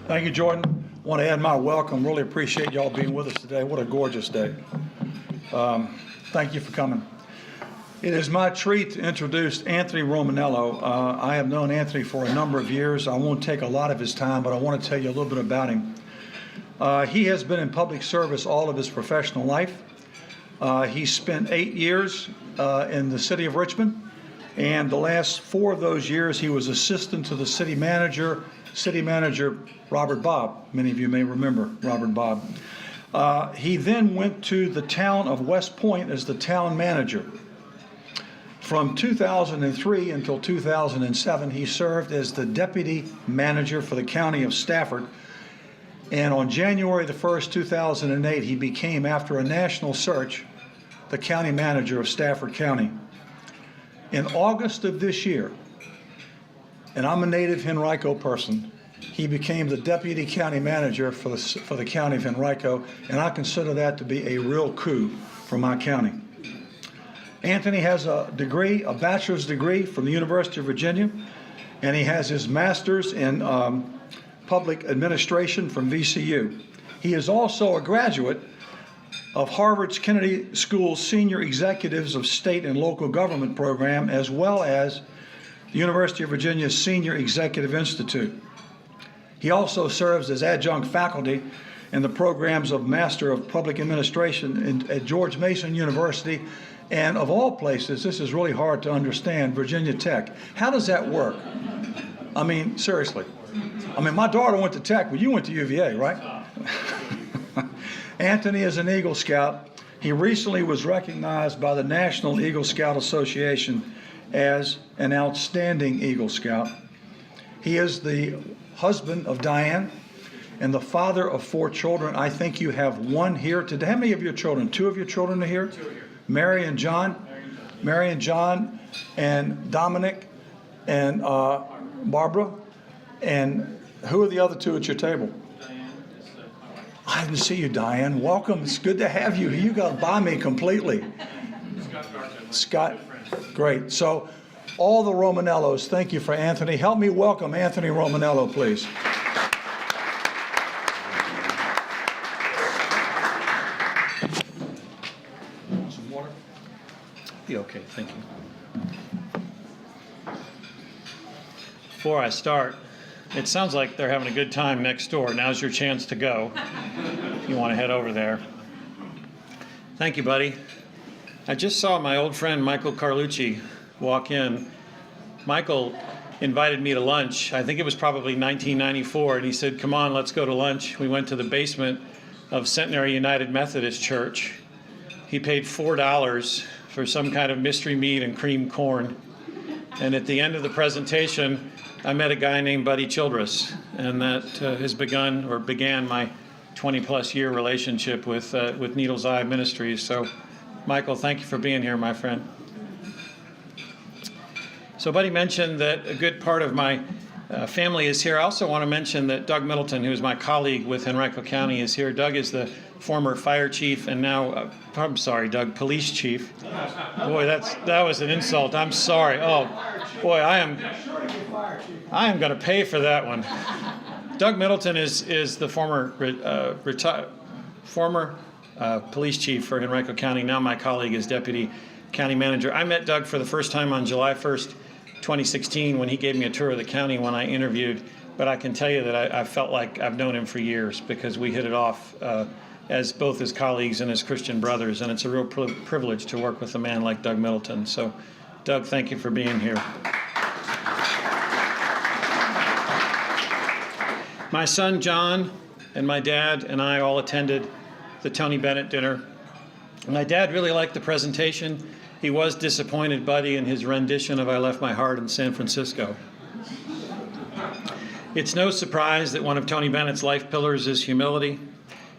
Thank you, Jordan. I want to add my welcome. Really appreciate y'all being with us today. What a gorgeous day. Thank you for coming. It is my treat to introduce Anthony Romanello. I have known Anthony for a number of years. I won't take a lot of his time, but I want to tell you a little bit about him. He has been in public service all of his professional life. He spent 8 years in the city of Richmond, and the last 4 of those years he was assistant to the city manager Robert Bobb. Many of you may remember Robert Bobb. He then went to the town of West Point as the town manager. From 2003 until 2007, he served as the deputy manager for the county of Stafford. And on January the 1st, 2008, he became, after a national search, the county manager of Stafford County. In August of this year, and I'm a native Henrico person, he became the deputy county manager for the county of Henrico, and I consider that to be a real coup for my county. Anthony has a degree, a bachelor's degree from the University of Virginia, and he has his master's in public administration from VCU. He is also a graduate of Harvard's Kennedy School's Senior Executives of State and Local Government program, as well as the University of Virginia's Senior Executive Institute. He also serves as adjunct faculty in the programs of Master of Public Administration at George Mason University, and of all places, this is really hard to understand, Virginia Tech. How does that work? I mean, seriously. I mean, my daughter went to Tech, but you went to UVA, right? Anthony is an Eagle Scout. He recently was recognized by the National Eagle Scout Association as an outstanding Eagle Scout. He is the husband of Diane and the father of 4 children. I think you have one here today. How many of your children? 2 of your children are here? 2 are here. Mary and John. Mary and John and Dominic and Barbara. And who are the other 2 at your table? Diane is my wife. I didn't see you, Diane. Welcome. It's good to have you. You got by me completely. Scott, great. So all the Romanellos, thank you for Anthony. Help me welcome Anthony Romanello, please. Some water? Be okay, thank you. Before I start, it sounds like they're having a good time next door. Now's your chance to go if you want to head over there. Thank you, buddy. I just saw my old friend Michael Carlucci walk in. Michael invited me to lunch. I think it was probably 1994, and he said, "Come on, let's go to lunch." We went to the basement of Centenary United Methodist Church. He paid $4 for some kind of mystery meat and creamed corn. And at the end of the presentation, I met a guy named Buddy Childress, and that has began my 20-plus year relationship with Needle's Eye Ministries. So, Michael, thank you for being here, my friend. So Buddy mentioned that a good part of my family is here. I also want to mention that Doug Middleton, who is my colleague with Henrico County, is here. Doug is the former fire chief and now, I'm sorry, Doug, police chief. Boy, that was an insult. I'm sorry. Oh, boy, I am going to pay for that one. Doug Middleton is the former police chief for Henrico County. Now my colleague is deputy county manager. I met Doug for the first time on July 1st, 2016, when he gave me a tour of the county when I interviewed. But I can tell you that I felt like I've known him for years because we hit it off as both his colleagues and as Christian brothers. And it's a real privilege to work with a man like Doug Middleton. So, Doug, thank you for being here. My son, John, and my dad and I all attended the Tony Bennett dinner. My dad really liked the presentation. He was disappointed, Buddy, in his rendition of I Left My Heart in San Francisco. It's no surprise that one of Tony Bennett's life pillars is humility.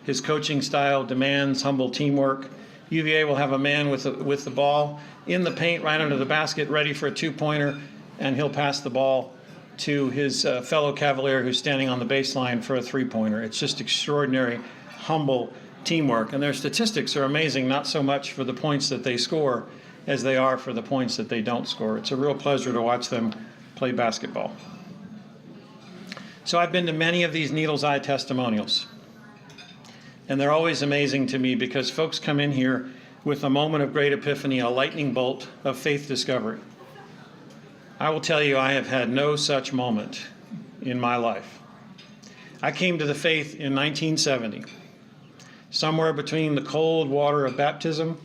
His coaching style demands humble teamwork. UVA will have a man with the ball in the paint right under the basket, ready for a 2-pointer, and he'll pass the ball to his fellow Cavalier who's standing on the baseline for a 3-pointer. It's just extraordinary, humble teamwork. And their statistics are amazing, not so much for the points that they score as they are for the points that they don't score. It's a real pleasure to watch them play basketball. So I've been to many of these needle's eye testimonials. And they're always amazing to me because folks come in here with a moment of great epiphany, a lightning bolt of faith discovery. I will tell you, I have had no such moment in my life. I came to the faith in 1970, somewhere between the cold water of baptism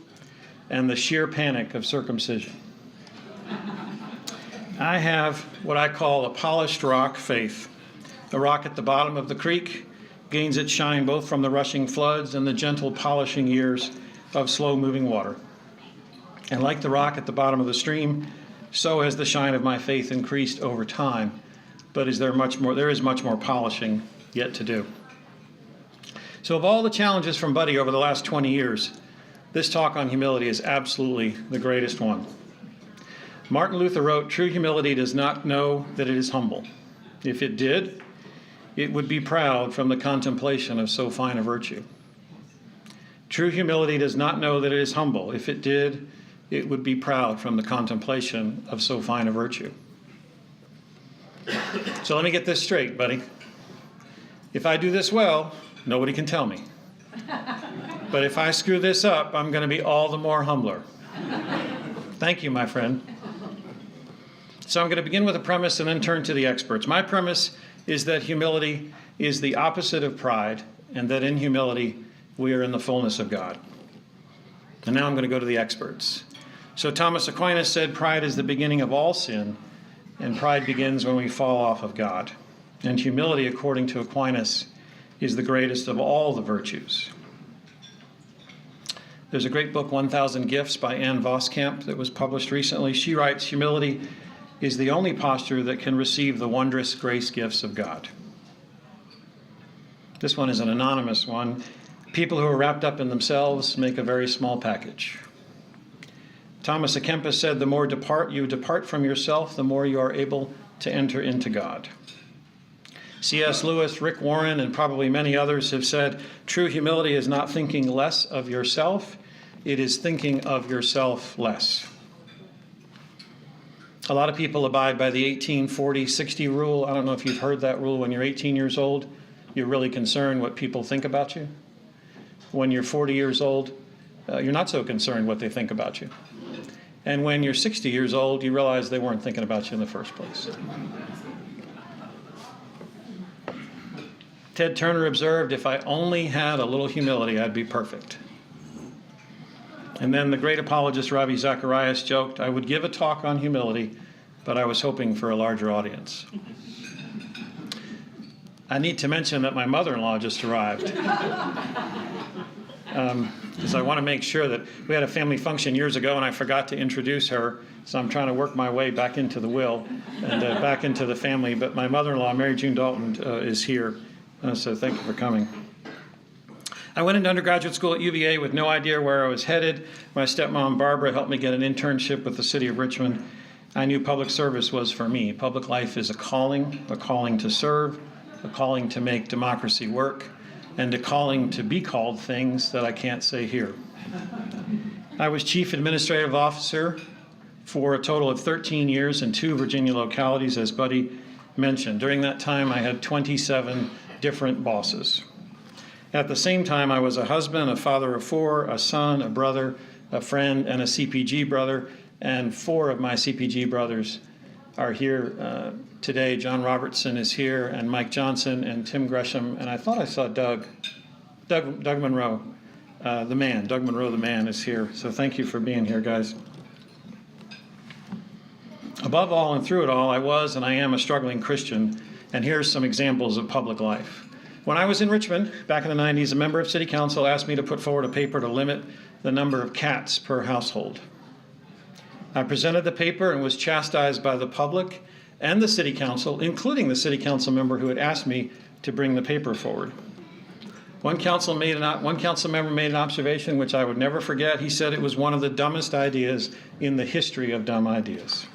and the sheer panic of circumcision. I have what I call a polished rock faith. A rock at the bottom of the creek gains its shine both from the rushing floods and the gentle polishing years of slow-moving water. And like the rock at the bottom of the stream, so has the shine of my faith increased over time. But there is much more polishing yet to do. So of all the challenges from Buddy over the last 20 years, this talk on humility is absolutely the greatest one. Martin Luther wrote, "True humility does not know that it is humble. If it did, it would be proud from the contemplation of so fine a virtue." True humility does not know that it is humble. If it did, it would be proud from the contemplation of so fine a virtue. So let me get this straight, buddy. If I do this well, nobody can tell me. But if I screw this up, I'm going to be all the more humbler. Thank you, my friend. So I'm going to begin with a premise and then turn to the experts. My premise is that humility is the opposite of pride, and that in humility we are in the fullness of God. And now I'm going to go to the experts. So Thomas Aquinas said pride is the beginning of all sin, and pride begins when we fall off of God. And humility, according to Aquinas, is the greatest of all the virtues. There's a great book, 1,000 Gifts, by Anne Voskamp, that was published recently. She writes, humility is the only posture that can receive the wondrous grace gifts of God. This one is an anonymous one. People who are wrapped up in themselves make a very small package. Thomas à Kempis said, the more you depart from yourself, the more you are able to enter into God. C.S. Lewis, Rick Warren, and probably many others have said, true humility is not thinking less of yourself, it is thinking of yourself less. A lot of people abide by the 18-40-60 rule. I don't know if you've heard that rule. When you're 18 years old, you're really concerned what people think about you. When you're 40 years old, you're not so concerned what they think about you. And when you're 60 years old, you realize they weren't thinking about you in the first place. Ted Turner observed, if I only had a little humility, I'd be perfect. And then the great apologist Ravi Zacharias joked, I would give a talk on humility, but I was hoping for a larger audience. I need to mention that my mother-in-law just arrived. Because I want to make sure that we had a family function years ago and I forgot to introduce her, so I'm trying to work my way back into the will and back into the family. But my mother-in-law, Mary June Dalton, is here, so thank you for coming. I went into undergraduate school at UVA with no idea where I was headed. My stepmom, Barbara, helped me get an internship with the city of Richmond. I knew public service was for me. Public life is a calling to serve, a calling to make democracy work, and a calling to be called things that I can't say here. I was chief administrative officer for a total of 13 years in 2 Virginia localities, as Buddy mentioned. During that time, I had 27 different bosses. At the same time, I was a husband, a father of 4, a son, a brother, a friend, and a CPG brother. And 4 of my CPG brothers are here today. John Robertson is here, and Mike Johnson, and Tim Gresham, and I thought I saw Doug Monroe, the man. Doug Monroe, the man, is here. So thank you for being here, guys. Above all and through it all, I was and I am a struggling Christian, and here's some examples of public life. When I was in Richmond, back in the 90s, a member of City Council asked me to put forward a paper to limit the number of cats per household. I presented the paper and was chastised by the public and the City Council, including the City Council member who had asked me to bring the paper forward. One council member made an observation which I would never forget. He said it was one of the dumbest ideas in the history of dumb ideas.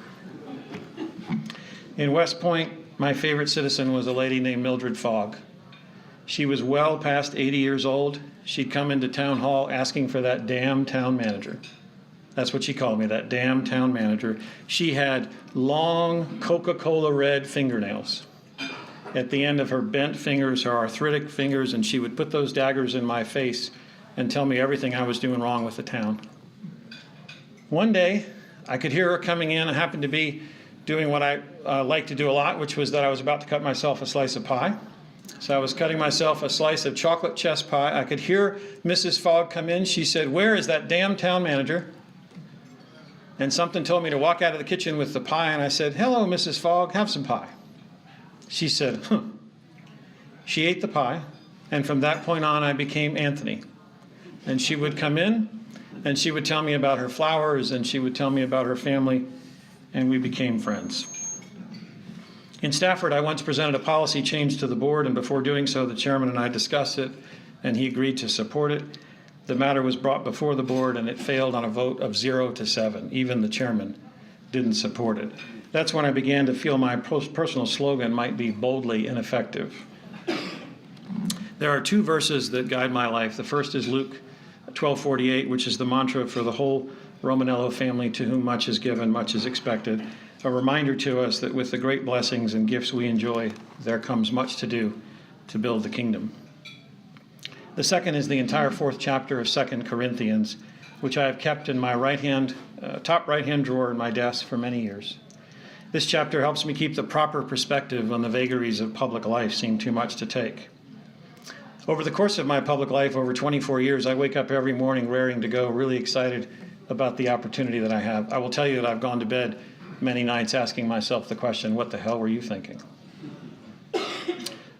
In West Point, my favorite citizen was a lady named Mildred Fogg. She was well past 80 years old. She'd come into town hall asking for that damn town manager. That's what she called me, that damn town manager. She had long Coca-Cola red fingernails. at the end of her bent fingers, her arthritic fingers, and she would put those daggers in my face and tell me everything I was doing wrong with the town. One day, I could hear her coming in. I happened to be doing what I like to do a lot, which was that I was about to cut myself a slice of pie. So I was cutting myself a slice of chocolate chess pie. I could hear Mrs. Fogg come in. She said, "Where is that damn town manager?" And something told me to walk out of the kitchen with the pie, and I said, "Hello, Mrs. Fogg, have some pie." She said, "Huh." She ate the pie, and from that point on, I became Anthony. And she would come in, and she would tell me about her flowers, and she would tell me about her family, and we became friends. In Stafford, I once presented a policy change to the board, and before doing so, the chairman and I discussed it, and he agreed to support it. The matter was brought before the board, and it failed on a vote of 0-7. Even the chairman didn't support it. That's when I began to feel my personal slogan might be boldly ineffective. There are two verses that guide my life. The first is Luke 12:48, which is the mantra for the whole Romanello family, to whom much is given, much is expected. A reminder to us that with the great blessings and gifts we enjoy, there comes much to do to build the kingdom. The second is the entire 4th chapter of 2 Corinthians, which I have kept in my top right-hand drawer in my desk for many years. This chapter helps me keep the proper perspective when the vagaries of public life seem too much to take. Over the course of my public life, over 24 years, I wake up every morning raring to go, really excited about the opportunity that I have. I will tell you that I've gone to bed many nights asking myself the question, what the hell were you thinking?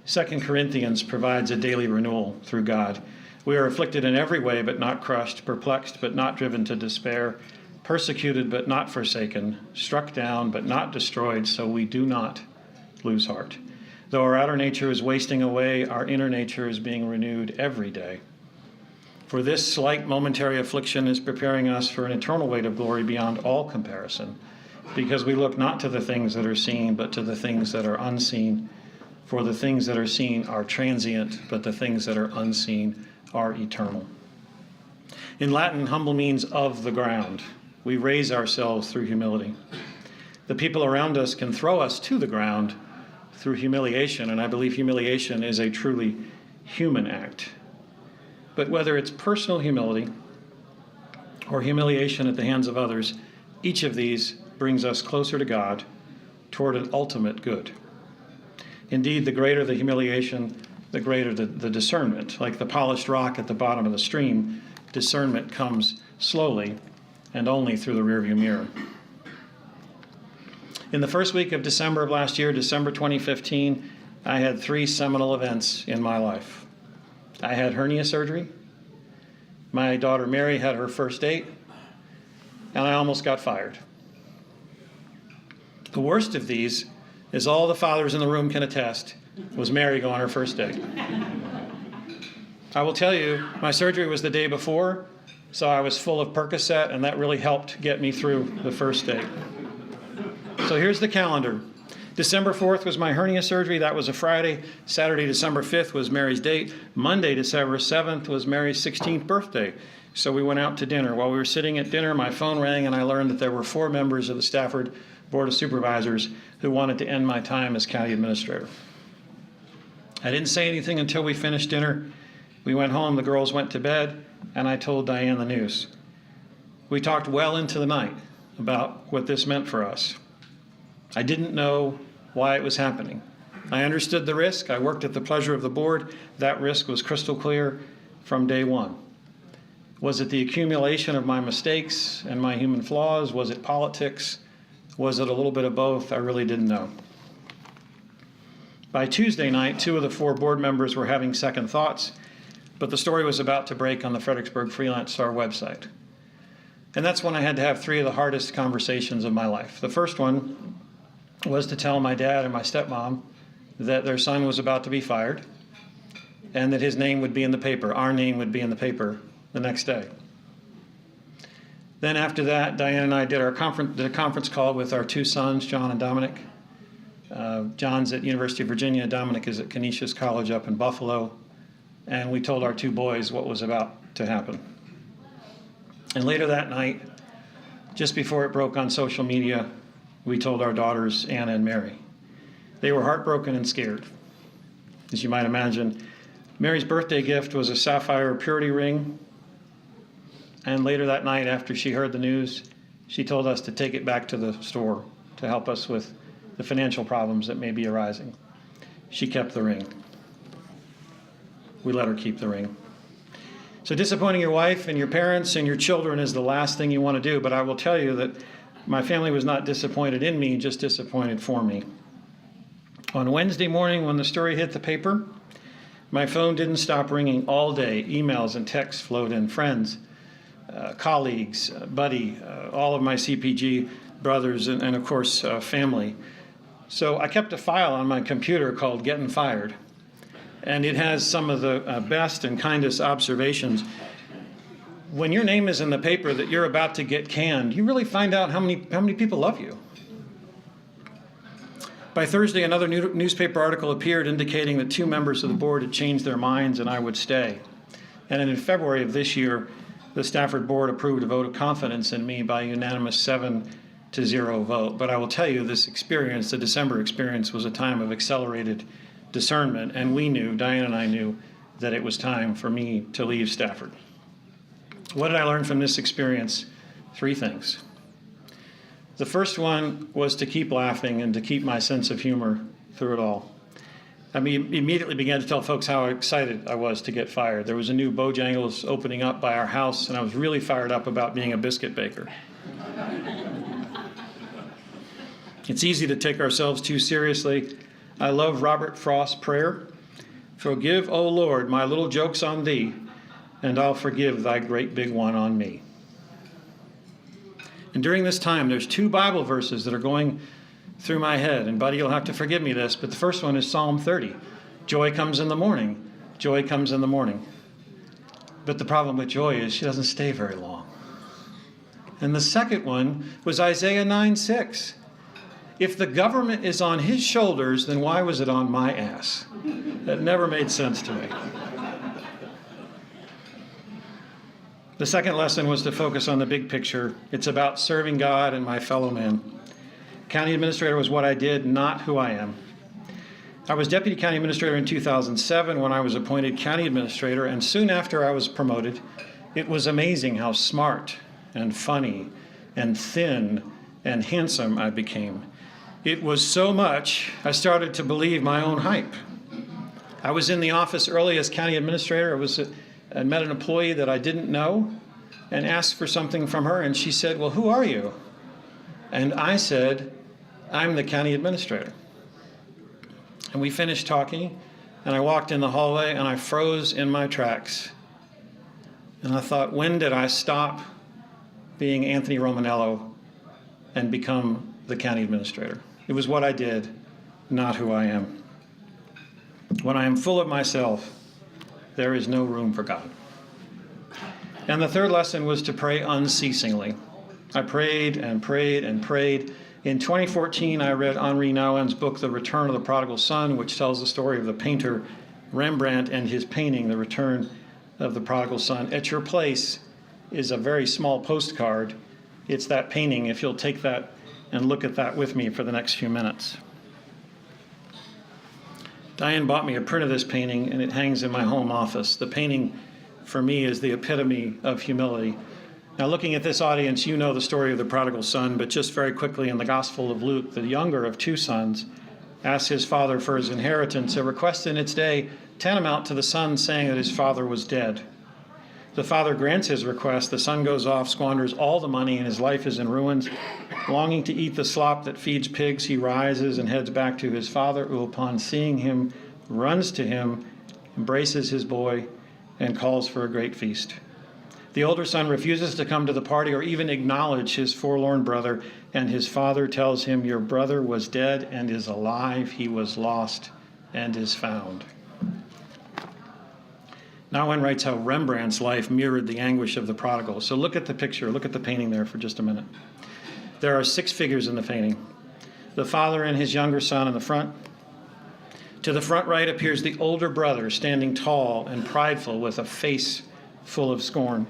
2 Corinthians provides a daily renewal through God. We are afflicted in every way, but not crushed, perplexed, but not driven to despair, persecuted, but not forsaken, struck down, but not destroyed, so we do not lose heart. Though our outer nature is wasting away, our inner nature is being renewed every day. For this slight momentary affliction is preparing us for an eternal weight of glory beyond all comparison, because we look not to the things that are seen, but to the things that are unseen. For the things that are seen are transient, but the things that are unseen are eternal. In Latin, humble means of the ground. We raise ourselves through humility. The people around us can throw us to the ground through humiliation, and I believe humiliation is a truly human act. But whether it's personal humility or humiliation at the hands of others, each of these brings us closer to God toward an ultimate good. Indeed, the greater the humiliation, the greater the discernment. Like the polished rock at the bottom of the stream, discernment comes slowly and only through the rearview mirror. In the first week of December of last year, December 2015, I had 3 seminal events in my life. I had hernia surgery, my daughter Mary had her first date, and I almost got fired. The worst of these, as all the fathers in the room can attest, was Mary going on her first date. I will tell you, my surgery was the day before, so I was full of Percocet, and that really helped get me through the first date. So here's the calendar. December 4th was my hernia surgery. That was a Friday. Saturday, December 5th was Mary's date. Monday, December 7th was Mary's 16th birthday. So we went out to dinner. While we were sitting at dinner, my phone rang, and I learned that there were 4 members of the Stafford Board of Supervisors who wanted to end my time as county administrator. I didn't say anything until we finished dinner. We went home, the girls went to bed, and I told Diane the news. We talked well into the night about what this meant for us. I didn't know why it was happening. I understood the risk. I worked at the pleasure of the board. That risk was crystal clear from day one. Was it the accumulation of my mistakes and my human flaws? Was it politics? Was it a little bit of both? I really didn't know. By Tuesday night, 2 of the 4 board members were having second thoughts, but the story was about to break on the Fredericksburg Freelance Star website. And that's when I had to have 3 of the hardest conversations of my life. The first one was to tell my dad and my stepmom that their son was about to be fired and that his name would be in the paper, our name would be in the paper the next day. Then after that, Diane and I did a conference call with our 2 sons, John and Dominic. John's at University of Virginia, Dominic is at Canisius College up in Buffalo, and we told our 2 boys what was about to happen. And later that night, just before it broke on social media, we told our daughters, Anna and Mary. They were heartbroken and scared. as you might imagine. Mary's birthday gift was a sapphire purity ring. And later that night, after she heard the news, she told us to take it back to the store to help us with the financial problems that may be arising. She kept the ring. We let her keep the ring. So disappointing your wife and your parents and your children is the last thing you want to do, but I will tell you that my family was not disappointed in me, just disappointed for me. On Wednesday morning when the story hit the paper, my phone didn't stop ringing all day. Emails and texts flowed in. Friends, colleagues, buddy, all of my CPG brothers, and of course, family. So I kept a file on my computer called Getting Fired. And it has some of the best and kindest observations. When your name is in the paper that you're about to get canned, you really find out how many people love you. By Thursday, another newspaper article appeared indicating that 2 members of the board had changed their minds and I would stay. And in February of this year, the Stafford board approved a vote of confidence in me by a unanimous 7-0 vote. But I will tell you, this experience, the December experience, was a time of accelerated discernment, and we knew, Diane and I knew, that it was time for me to leave Stafford. What did I learn from this experience? 3 things. The first one was to keep laughing and to keep my sense of humor through it all. I immediately began to tell folks how excited I was to get fired. There was a new Bojangles opening up by our house, and I was really fired up about being a biscuit baker. It's easy to take ourselves too seriously. I love Robert Frost's prayer. Forgive, O Lord, my little jokes on thee, and I'll forgive thy great big one on me. And during this time, there's 2 Bible verses that are going through my head. And buddy, you'll have to forgive me this, but the first one is Psalm 30. Joy comes in the morning. Joy comes in the morning. But the problem with joy is she doesn't stay very long. And the second one was Isaiah 9:6. If the government is on his shoulders, then why was it on my ass? That never made sense to me. The second lesson was to focus on the big picture. It's about serving God and my fellow man. County administrator was what I did, not who I am. I was deputy county administrator in 2007 when I was appointed county administrator, and soon after I was promoted, it was amazing how smart and funny and thin and handsome I became. It was so much, I started to believe my own hype. I was in the office early as county administrator. I met an employee that I didn't know and asked for something from her, and she said, well, who are you? And I said, I'm the county administrator. And we finished talking, and I walked in the hallway, and I froze in my tracks. And I thought, when did I stop being Anthony Romanello and become the county administrator? It was what I did, not who I am. When I am full of myself, there is no room for God. And the third lesson was to pray unceasingly. I prayed and prayed and prayed. In 2014, I read Henri Nouwen's book, The Return of the Prodigal Son, which tells the story of the painter Rembrandt and his painting, The Return of the Prodigal Son. At Your Place is a very small postcard. It's that painting, if you'll take that and look at that with me for the next few minutes. Diane bought me a print of this painting, and it hangs in my home office. The painting, for me, is the epitome of humility. Now, looking at this audience, you know the story of the prodigal son, but just very quickly, in the Gospel of Luke, the younger of 2 sons asks his father for his inheritance, a request in its day tantamount to the son saying that his father was dead. The father grants his request. The son goes off, squanders all the money, and his life is in ruins. Longing to eat the slop that feeds pigs, he rises and heads back to his father, who, upon seeing him, runs to him, embraces his boy, and calls for a great feast. The older son refuses to come to the party or even acknowledge his forlorn brother, and his father tells him, your brother was dead and is alive. He was lost and is found. Nouwen writes how Rembrandt's life mirrored the anguish of the prodigal. So look at the picture, look at the painting there for just a minute. There are 6 figures in the painting. The father and his younger son in the front. To the front right appears the older brother, standing tall and prideful with a face full of scorn.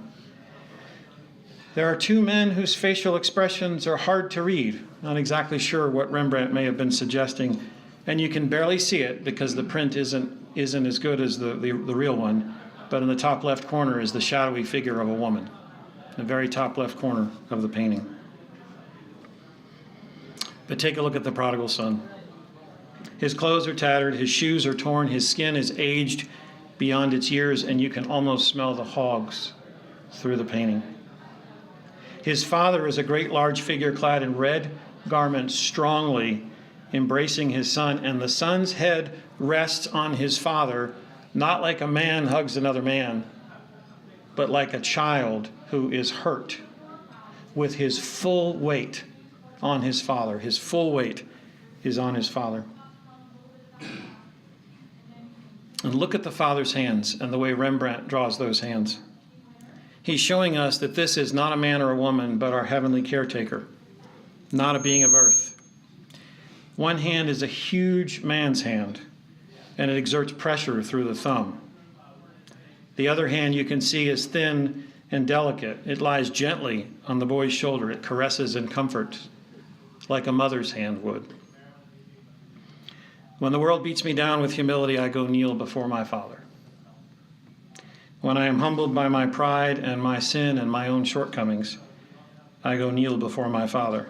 There are 2 men whose facial expressions are hard to read. Not exactly sure what Rembrandt may have been suggesting, and you can barely see it because the print isn't isn't as good as the real one, but in the top left corner is the shadowy figure of a woman, the very top left corner of the painting. But take a look at the prodigal son. His clothes are tattered, his shoes are torn, his skin is aged beyond its years, and you can almost smell the hogs through the painting. His father is a great large figure clad in red garments, strongly embracing his son, and the son's head rests on his father, not like a man hugs another man, but like a child who is hurt, with his full weight on his father. His full weight is on his father. And look at the father's hands and the way Rembrandt draws those hands. He's showing us that this is not a man or a woman, but our heavenly caretaker, not a being of earth. One hand is a huge man's hand, and it exerts pressure through the thumb. The other hand you can see is thin and delicate. It lies gently on the boy's shoulder. It caresses and comforts like a mother's hand would. When the world beats me down with humility, I go kneel before my Father. When I am humbled by my pride and my sin and my own shortcomings, I go kneel before my Father.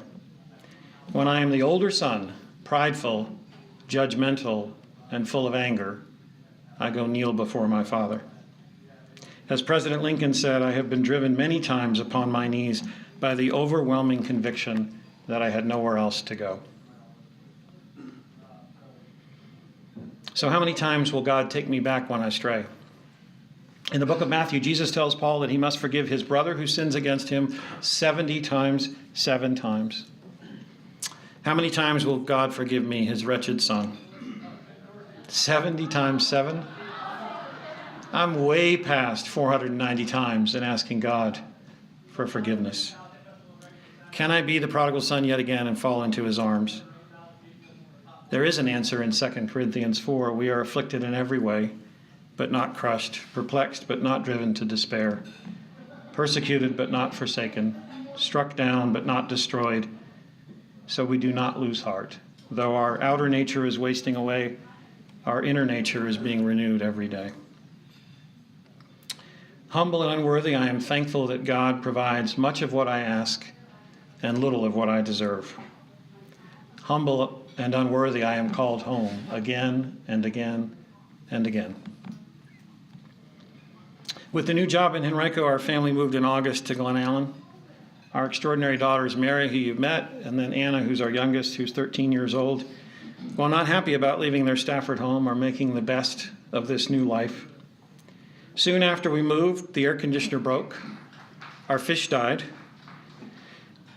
When I am the older son, prideful, judgmental, and full of anger, I go kneel before my Father. As President Lincoln said, I have been driven many times upon my knees by the overwhelming conviction that I had nowhere else to go. So how many times will God take me back when I stray? In the book of Matthew, Jesus tells Paul that he must forgive his brother who sins against him 70 times, 7 times. How many times will God forgive me, his wretched son? 70 times 7? I'm way past 490 times in asking God for forgiveness. Can I be the prodigal son yet again and fall into his arms? There is an answer in 2 Corinthians 4. We are afflicted in every way, but not crushed, perplexed, but not driven to despair, persecuted, but not forsaken, struck down, but not destroyed. So we do not lose heart. Though our outer nature is wasting away, our inner nature is being renewed every day. Humble and unworthy, I am thankful that God provides much of what I ask and little of what I deserve. Humble and unworthy, I am called home again and again and again. With the new job in Henrico, our family moved in August to Glen Allen. Our extraordinary daughters, Mary, who you've met, and then Anna, who's our youngest, who's 13 years old, while not happy about leaving their Stafford home, are making the best of this new life. Soon after we moved, the air conditioner broke, our fish died,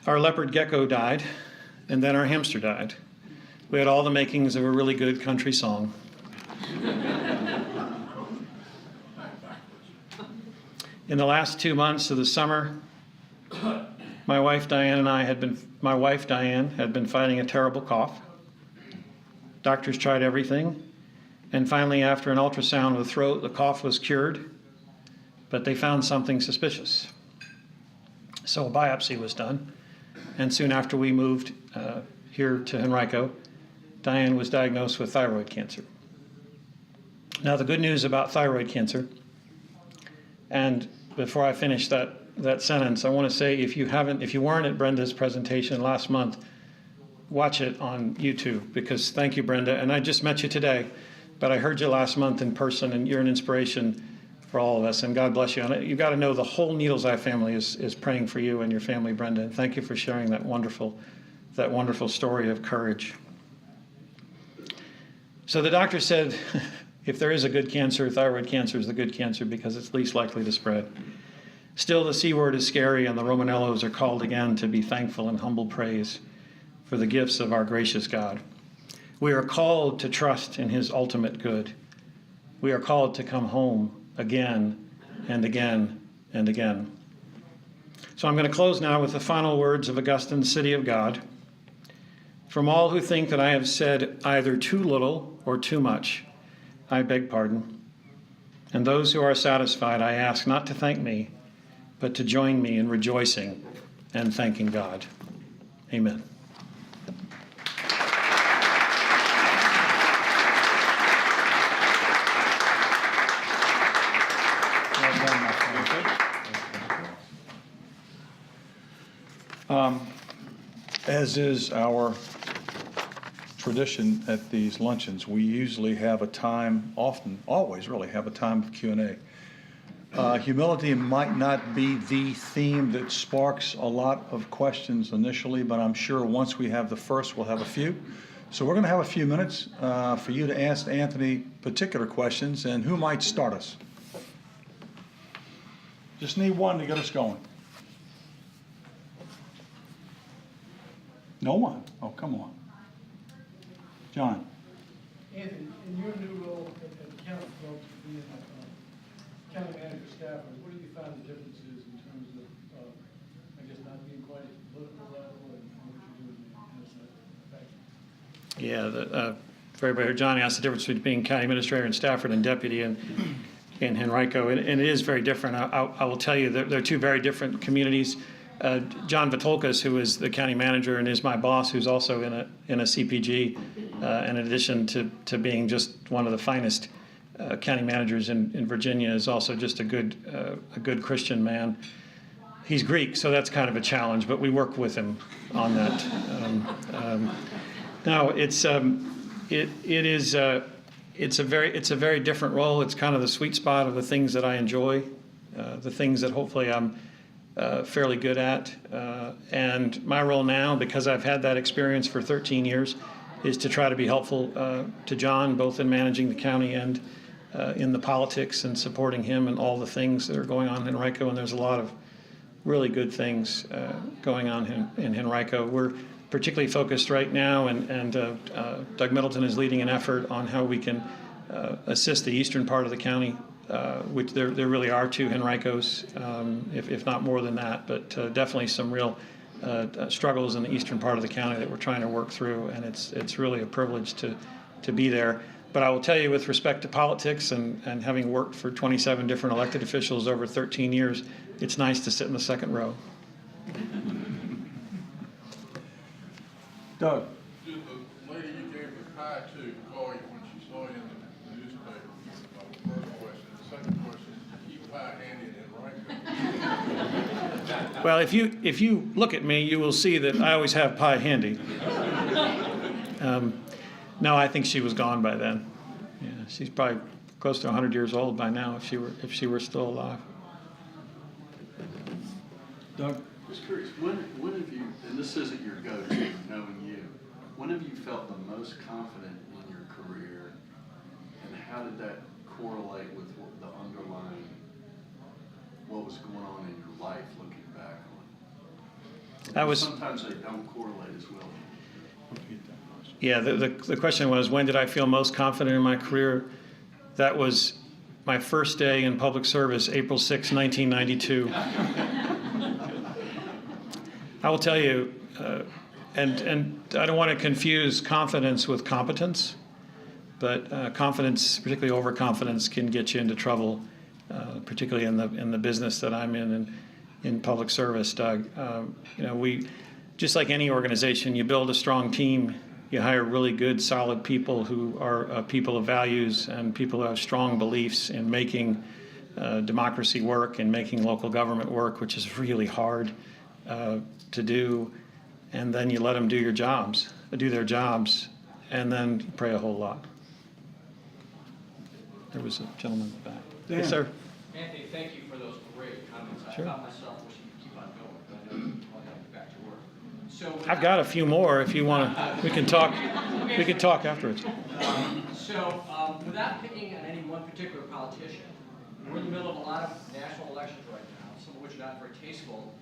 our leopard gecko died, and then our hamster died. We had all the makings of a really good country song. In the last 2 months of the summer, my wife Diane had been fighting a terrible cough. Doctors tried everything, and finally, after an ultrasound of the throat, the cough was cured, but they found something suspicious. So a biopsy was done, and soon after we moved here to Henrico, Diane was diagnosed with thyroid cancer. Now, the good news about thyroid cancer, and before I finish that sentence, I want to say if you weren't at Brenda's presentation last month, watch it on YouTube, because thank you, Brenda. And I just met you today, but I heard you last month in person, and you're an inspiration for all of us, and God bless you. And you've got to know the whole Needles Eye family is praying for you and your family, Brenda. And thank you for sharing that wonderful story of courage. So the doctor said, if there is a good cancer, thyroid cancer is the good cancer because it's least likely to spread. Still, the C word is scary, and the Romanellos are called again to be thankful and humble praise for the gifts of our gracious God. We are called to trust in his ultimate good. We are called to come home again and again and again. So I'm going to close now with the final words of Augustine's City of God. From all who think that I have said either too little or too much, I beg pardon. And those who are satisfied, I ask not to thank me, but to join me in rejoicing and thanking God. Amen. As is our tradition at these luncheons, we usually have a time, often, always really have a time of Q&A. Humility might not be the theme that sparks a lot of questions initially, but I'm sure once we have the first, we'll have a few. So we're going to have a few minutes for you to ask Anthony particular questions, and who might start us? Just need one to get us going. No one? Oh, come on. John. Anthony, in your new role at the county, being county manager staffer, what do you find the differences in terms of, I guess, not being quite at the political level and what you do in the Thank you. Yeah, for everybody here, John asked the difference between being county administrator in Stafford and deputy in Henrico, and it is very different. I will tell you that they're two very different communities. John Vitolkas, who is the county manager and is my boss, who's also in a CPG, in addition to being just one of the finest county managers in Virginia, is also just a good Christian man. He's Greek, so that's kind of a challenge, but we work with him on that. No, it's a very different role. It's kind of the sweet spot of the things that I enjoy, the things that hopefully I'm fairly good at. And my role now, because I've had that experience for 13 years, is to try to be helpful to John, both in managing the county and in the politics and supporting him and all the things that are going on in Henrico. And there's a lot of really good things going on in Henrico. We're particularly focused right now, and Doug Middleton is leading an effort on how we can assist the eastern part of the county, which there really are two Henricos, if not more than that, but definitely some real struggles in the eastern part of the county that we're trying to work through, and it's really a privilege to be there. But I will tell you, with respect to politics and having worked for 27 different elected officials over 13 years, it's nice to sit in the second row. Doug. Did the lady you gave the pie to call you when she saw you in the newspaper? First question. The second question is, keep pie handy and right. Well, if you look at me, you will see that I always have pie handy. No, I think she was gone by then. Yeah, she's probably close to 100 years old by now if she were still alive. Doug. Just curious, when have you, and this isn't your go-to, knowing you, when have you felt the most confident in your career, and how did that correlate with the underlying, what was going on in your life looking back on it? Sometimes they don't correlate as well. Yeah, the question was, when did I feel most confident in my career? That was my first day in public service, April 6, 1992. I will tell you, and I don't want to confuse confidence with competence, but confidence, particularly overconfidence, can get you into trouble, particularly in the business that I'm in public service, Doug. We, just like any organization, you build a strong team, you hire really good, solid people who are people of values and people who have strong beliefs in making democracy work and making local government work, which is really hard to do, and then you let them do their jobs, and then you pray a whole lot. There was a gentleman in the back. Dan. Yes, sir. Anthony, thank you for those great comments. Sure. I thought myself wishing you could keep on going, but I know you probably have to get back to work. So I've got a few more if you want to. We can talk. We can talk afterwards. Without picking on any one particular politician, we're in the middle of a lot of national elections right now, some of which are not very tasteful.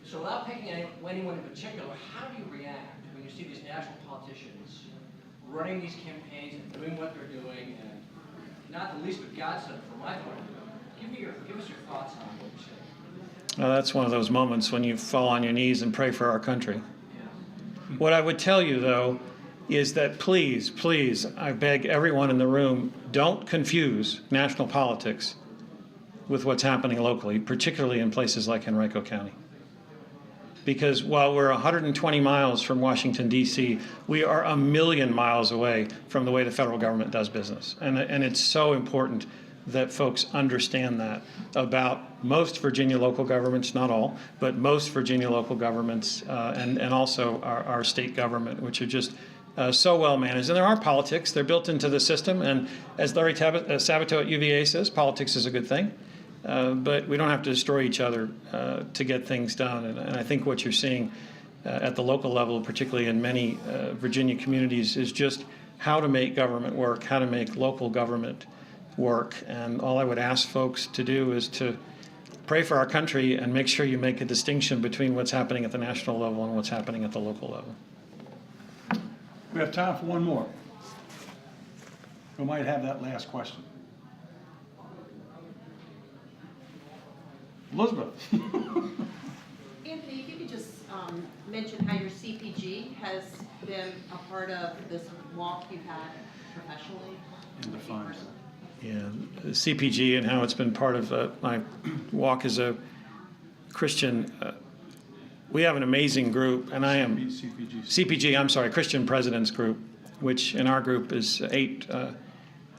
So without picking anyone in particular, how do you react when you see these national politicians running these campaigns and doing what they're doing, and not the least but God said, from my point of view, give us your thoughts on what you're saying. Well, that's one of those moments when you fall on your knees and pray for our country. What I would tell you, though, is that please, I beg everyone in the room, don't confuse national politics with what's happening locally, particularly in places like Henrico County. Because while we're 120 miles from Washington, D.C., we are a million miles away from the way the federal government does business. And it's so important that folks understand that about most Virginia local governments, not all, but most Virginia local governments, and also our state government, which are just so well managed. And there are politics. They're built into the system. And as Larry Sabato at UVA says, politics is a good thing. But we don't have to destroy each other to get things done. And I think what you're seeing at the local level, particularly in many Virginia communities, is just how to make government work, how to make local government work. And all I would ask folks to do is to pray for our country and make sure you make a distinction between what's happening at the national level and what's happening at the local level. We have time for one more. Who might have that last question? Elizabeth. Anthony, if you could just mention how your CPG has been a part of this walk you've had professionally. And define. Yeah, CPG and how it's been part of my walk as a Christian. We have an amazing group, and I am CPG. I'm sorry, Christian Presidents Group, which in our group is eight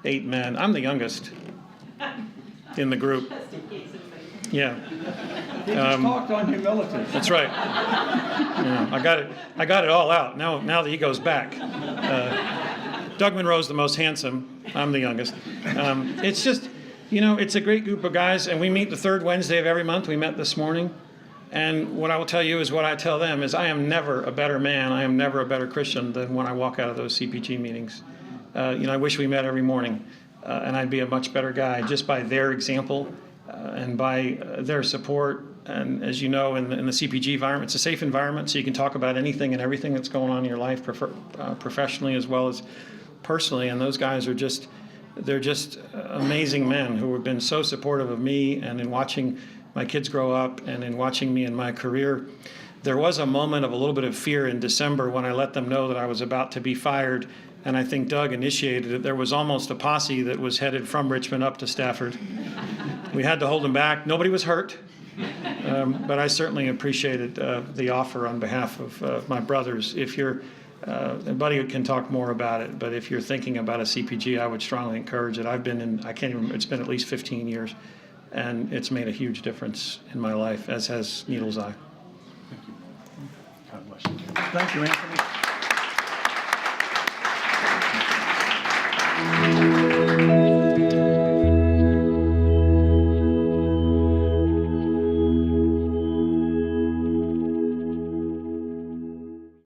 men. I'm the youngest in the group. Yeah. He just talked on humility. That's right. Yeah, I got it all out. Now the ego's back. Doug Monroe's the most handsome. I'm the youngest. It's just, it's a great group of guys, and we meet the third Wednesday of every month. We met this morning. And what I will tell you is what I tell them is I am never a better man, I am never a better Christian than when I walk out of those CPG meetings. I wish we met every morning, and I'd be a much better guy just by their example and by their support. And as you know, in the CPG environment, it's a safe environment, so you can talk about anything and everything that's going on in your life, professionally as well as personally. And those guys are they're just amazing men who have been so supportive of me and in watching my kids grow up and in watching me in my career. There was a moment of a little bit of fear in December when I let them know that I was about to be fired, and I think Doug initiated it. There was almost a posse that was headed from Richmond up to Stafford. We had to hold them back. Nobody was hurt, but I certainly appreciated the offer on behalf of my brothers. If you're, and Buddy can talk more about it, but if you're thinking about a CPG, I would strongly encourage it. I've been in, I can't even remember, it's been at least 15 years. And it's made a huge difference in my life, as has Needle's Eye. Thank you. God bless you. Thank you, Anthony.